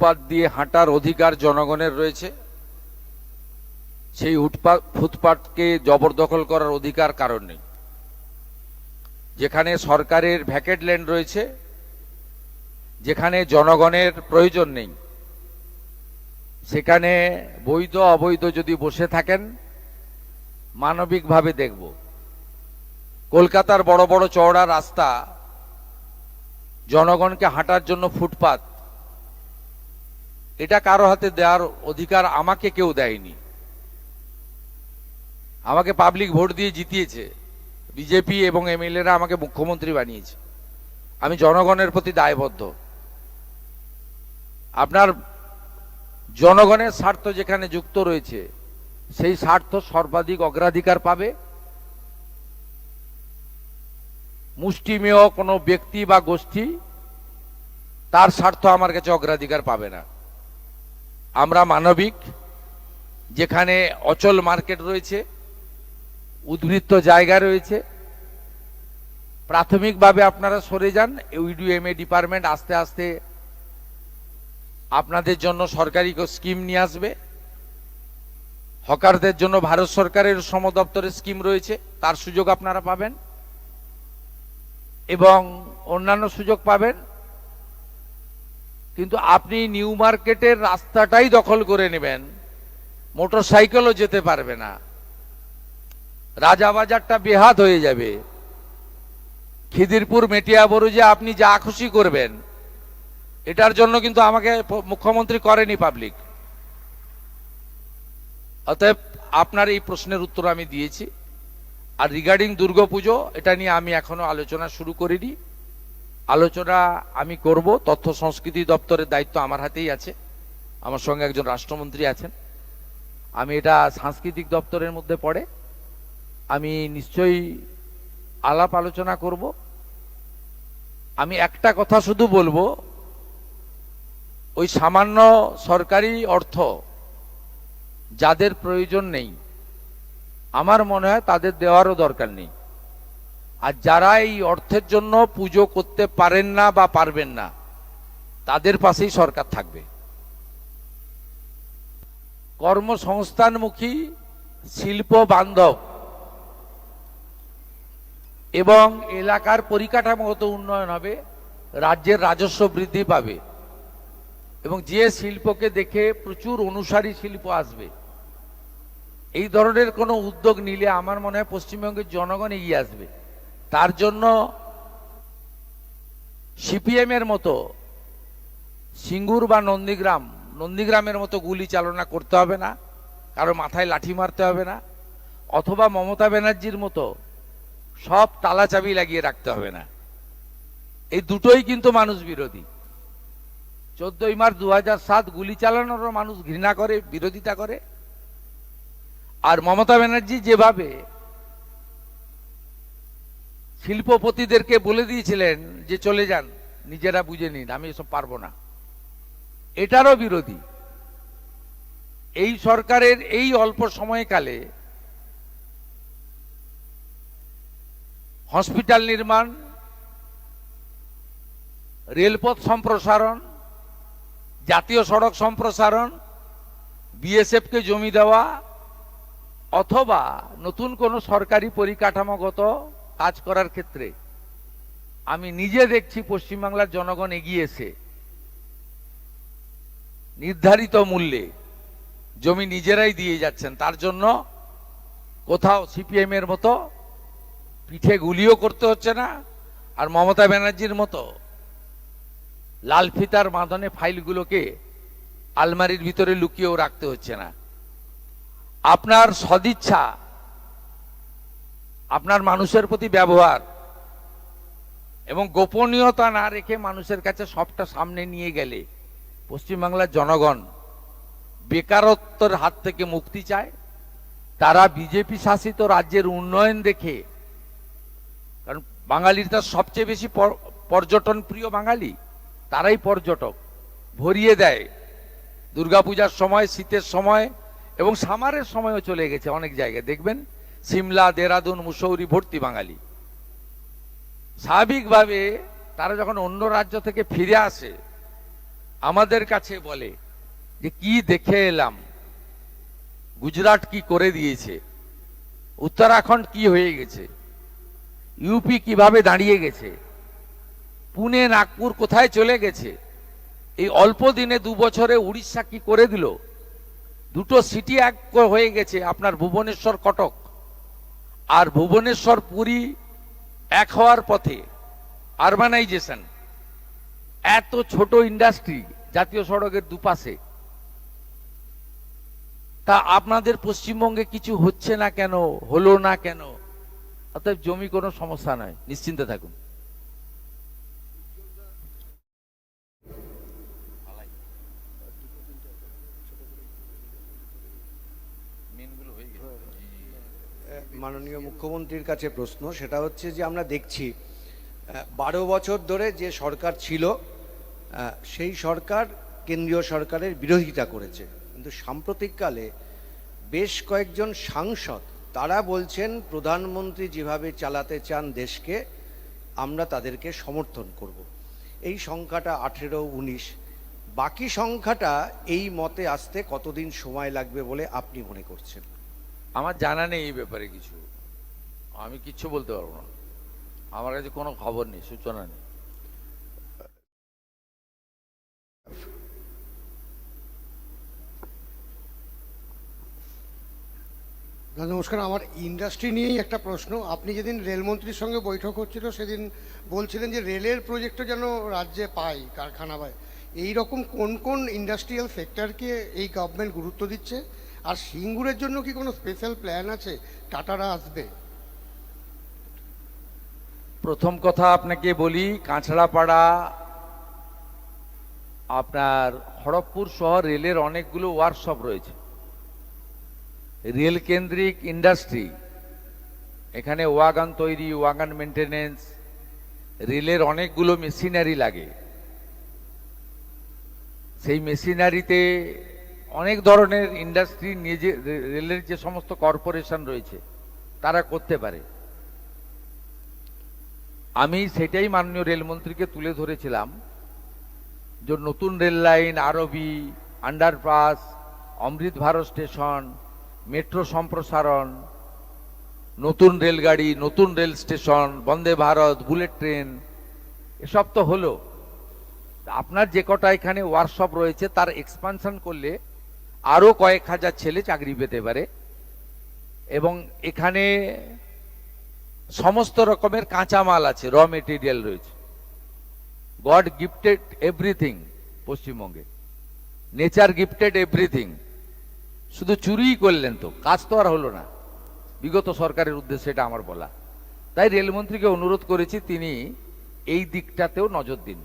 ফুটপাত দিয়ে হাঁটার অধিকার জনগণের রয়েছে, সেই ফুটপাতকে জবরদখল করার অধিকার কারণ নেই। যেখানে সরকারের ভ্যাকেট ল্যান্ড রয়েছে, যেখানে জনগণের প্রয়োজন নেই, সেখানে বৈধ অবৈধ যদি বসে থাকেন মানবিকভাবে দেখব। কলকাতার বড় বড় চওড়া রাস্তা, জনগণকে হাঁটার জন্য ফুটপাত, এটা কারো হাতে দেওয়ার অধিকার আমাকে কেউ দেয়নি। আমাকে পাবলিক ভোট দিয়ে জিতিয়েছে, বিজেপি এবং এমএলএরা আমাকে মুখ্যমন্ত্রী বানিয়েছে। আমি জনগণের প্রতি দায়বদ্ধ। আপনার জনগণের স্বার্থ যেখানে যুক্ত রয়েছে, সেই স্বার্থ সর্বাধিক অগ্রাধিকার পাবে। মুষ্টিমেয় কোনো ব্যক্তি বা গোষ্ঠী তার স্বার্থ আমার কাছে অগ্রাধিকার পাবে না। আমরা মানবিক, যেখানে অচল মার্কেট রয়েছে, উদ্বৃত্ত জায়গা রয়েছে, প্রাথমিকভাবে আপনারা সরে যান। ইউডিএমএ ডিপার্টমেন্ট আস্তে আস্তে আপনাদের জন্য সরকারি স্কিম নিয়ে আসবে। হকারদের জন্য ভারত সরকারের শ্রম দপ্তরের স্কিম রয়েছে, তার সুযোগ আপনারা পাবেন এবং অন্যান্য সুযোগ পাবেন। কিন্তু আপনি নিউ মার্কেটের রাস্তাটাই দখল করে নেবেন, মোটর সাইকেলও যেতে পারবে না, রাজাবাজারটা বেহাত হয়ে যাবে। খিদিরপুর মেটিয়াবুরুজে আপনি যা খুশি করবেন, এটার জন্য কিন্তু আমাকে মুখ্যমন্ত্রী করেনি পাবলিক। অতএব আপনার এই প্রশ্নের উত্তর আমি দিয়েছি। আর রিগার্ডিং দুর্গাপুজো, এটা নিয়ে আমি এখনো আলোচনা শুরু করিনি। আলোচনা আমি করব। তথ্য সংস্কৃতি দপ্তরের দায়িত্ব আমার হাতেই আছে, আমার সঙ্গে একজন রাষ্ট্রমন্ত্রী আছেন। আমি এটা সাংস্কৃতিক দপ্তরের মধ্যে পড়ে, আমি নিশ্চয়ই আলাপ আলোচনা করব। আমি একটা কথা শুধু বলবো, ওই সামান্য সরকারি অর্থ যাদের প্রয়োজন নেই, আমার মনে হয় তাদের দেওয়ারও দরকার নেই। আর যারা এই অর্থের জন্য পুজো করতে পারেন না বা পারবেন না, তাদের পাশেই সরকার থাকবে। কর্মসংস্থানমুখী, শিল্প বান্ধব এবং এলাকার পরিকাঠামোগত উন্নয়ন হবে, রাজ্যের রাজস্ব বৃদ্ধি পাবে এবং যে শিল্পকে দেখে প্রচুর অনুসারী শিল্প আসবে। এই ধরনের কোনো উদ্যোগ নিলে আমার মনে হয় পশ্চিমবঙ্গের জনগণ এগিয়ে আসবে। তার জন্য সিপিএম এর মতো সিঙ্গুর বা নন্দীগ্রামের মতো গুলি চালনা করতে হবে না, কারো মাথায় লাঠি মারতে হবে না, অথবা মমতা ব্যানার্জির মতো সব তালা চাবি লাগিয়ে রাখতে হবে না। এই দুটোই কিন্তু মানুষ বিরোধী। 14ই মার্চ 2007 গুলি চালানোরও মানুষ ঘৃণা করে, বিরোধিতা করে। আর মমতা ব্যানার্জি যেভাবে শিল্পপতিদেরকে বলে দিয়েছিলেন যে চলে যান, নিজেরা বুঝে নিন, আমি এসব পারবো না, এটারও বিরোধী। এই সরকারের এই অল্প সময়কালে হসপিটাল নির্মাণ, রেলপথ সম্প্রসারণ, জাতীয় সড়ক সম্প্রসারণ, বিএসএফকে জমি দেওয়া, অথবা নতুন কোনো সরকারি পরিকাঠামোগত কাজ করার ক্ষেত্রে আমি নিজে দেখছি পশ্চিমবাংলার জনগণ এগিয়েছে। নির্ধারিত মূল্যে জমি নিজেরাই দিয়ে যাচ্ছেন। তার জন্য কোথাও সিপিএম এর মতো পিঠে গুলিও করতে হচ্ছে না, আর মমতা ব্যানার্জির মতো লাল ফিতার বাঁধনে ফাইলগুলোকে আলমারির ভিতরে লুকিয়েও রাখতে হচ্ছে না। আপনার সদিচ্ছা, আপনার মানুষের প্রতি ব্যবহার এবং গোপনীয়তা না রেখে মানুষের কাছে সবটা সামনে নিয়ে গেলে পশ্চিমবাংলার জনগণ বেকারত্বের হাত থেকে মুক্তি চায়। তারা বিজেপি শাসিত রাজ্যের উন্নয়ন দেখে, কারণ বাঙালিরা সবচেয়ে বেশি পর্যটন প্রিয় বাঙালি, তারাই পর্যটক, ভরিয়ে দেয়। দুর্গাপূজার সময়, শীতের সময় এবং সামারের সময়ও চলে গেছে অনেক জায়গায়, দেখবেন সিমলা, দেরাদুন, মুসৌরি ভর্তি বাঙালি। স্বাভাবিকভাবে তারা যখন অন্য রাজ্য থেকে ফিরে আসে, আমাদের কাছে বলে যে কি দেখে এলাম, গুজরাট কি করে দিয়েছে, উত্তরাখণ্ড কি হয়ে গেছে, ইউপি কিভাবে দাঁড়িয়ে গেছে, পুনে নাগপুর কোথায় চলে গেছে, এই অল্প দিনে 2 বছরে উড়িষ্যা কি করে দিল, দুটো সিটি এক হয়ে গেছে আপনার ভুবনেশ্বর কটক, আর ভুবনেশ্বর পুরী এক হওয়ার পথে, আরবানাইজেশন, এত ছোট ইন্ডাস্ট্রি জাতীয় সড়কের দুপাশে। তা আপনাদের পশ্চিমবঙ্গে কিছু হচ্ছে না কেন, হলো না কেন? অতএব জমি কোনো সমস্যা নয়, নিশ্চিন্তে থাকুন। মাননীয় মুখ্যমন্ত্রীর কাছে প্রশ্ন, সেটা হচ্ছে যে আমরা দেখছি 12 বছর ধরে যে সরকার ছিল সেই সরকার কেন্দ্রীয় সরকারের বিরোধিতা করেছে, কিন্তু সাম্প্রতিককালে বেশ কয়েকজন সাংসদ তারা বলছেন প্রধানমন্ত্রী যেভাবে চালাতে চান দেশকে আমরা তাদেরকে সমর্থন করব। এই সংখ্যাটা 18-19, বাকি সংখ্যাটা এই মতে আসতে কতদিন সময় লাগবে বলে আপনি মনে করছেন? আমার জানা নেই এই ব্যাপারে কিছু, আমি কিচ্ছু বলতে পারবো না, আমার কাছে কোনো খবর নেই, সূচনা নেই। নমস্কার, আমার ইন্ডাস্ট্রি নিয়েই একটা প্রশ্ন। আপনি যেদিন রেলমন্ত্রীর সঙ্গে বৈঠক হচ্ছিল সেদিন বলছিলেন যে রেলের প্রজেক্টও যেন রাজ্যে পায়, কারখানা পায়। এই রকম কোন কোন ইন্ডাস্ট্রিয়াল সেক্টরকে এই গভর্নমেন্ট গুরুত্ব দিচ্ছে? আর সিঙ্গুরের জন্য কি কোনো স্পেশাল প্ল্যান আছে? টাটারা আসবে? প্রথম কথা আপনাকে বলি, কাঁচড়াপাড়া আপনার খড়গপুর সহ রেলের অনেকগুলো ওয়ার্কশপ রয়েছে, রেল কেন্দ্রিক ইন্ডাস্ট্রি। এখানে ওয়াগন তৈরি, ওয়াগন মেনটেনেন্স, রেলের অনেকগুলো মেশিনারি লাগে, সেই মেশিনারিতে অনেক ধরনের ইন্ডাস্ট্রি নিজে রেলের যে সমস্ত কর্পোরেশন রয়েছে তারা করতে পারে। আমি সেটাই মাননীয় রেলমন্ত্রীকে তুলে ধরেছিলাম যে নতুন রেল লাইন, আরবি, আন্ডারপাস, অমৃত ভারত স্টেশন, মেট্রো সম্প্রসারণ, নতুন রেলগাড়ি, নতুন rail station, Vande Bharat, bullet train, এসব তো হলো। আপনার যে কটা এখানে ওয়ার্কশপ রয়েছে তার এক্সপানশন করলে আরো কয়েক হাজার ছেলে চাকরি পেতে পারে, এবং এখানে সমস্ত রকমের কাঁচামাল আছে, র মেটেরিয়াল রয়েছে। গড গিফটেড এভরিথিং পশ্চিমবঙ্গে, নেচার গিফটেড এভরিথিং। শুধু চুরিই করলেন তো, কাজ তো আর হলো না। বিগত সরকারের উদ্দেশ্যে এটা আমার বলা। তাই রেলমন্ত্রীকে অনুরোধ করেছি তিনি এই দিকটাতেও নজর দিন।